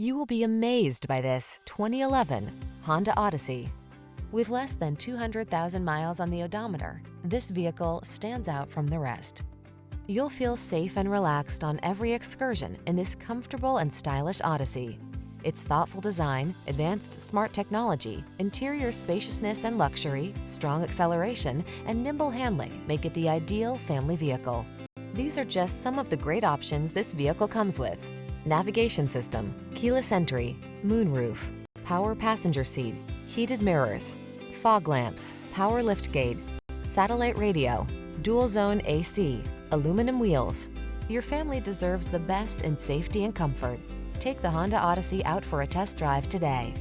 You will be amazed by this 2011 Honda Odyssey. With less than 200,000 miles on the odometer, this vehicle stands out from the rest. You'll feel safe and relaxed on every excursion in this comfortable and stylish Odyssey. Its thoughtful design, advanced smart technology, interior spaciousness and luxury, strong acceleration, and nimble handling make it the ideal family vehicle. These are just some of the great options this vehicle comes with: navigation system, keyless entry, moonroof, power passenger seat, heated mirrors, fog lamps, power liftgate, satellite radio, dual zone AC, aluminum wheels. Your family deserves the best in safety and comfort. Take the Honda Odyssey out for a test drive today.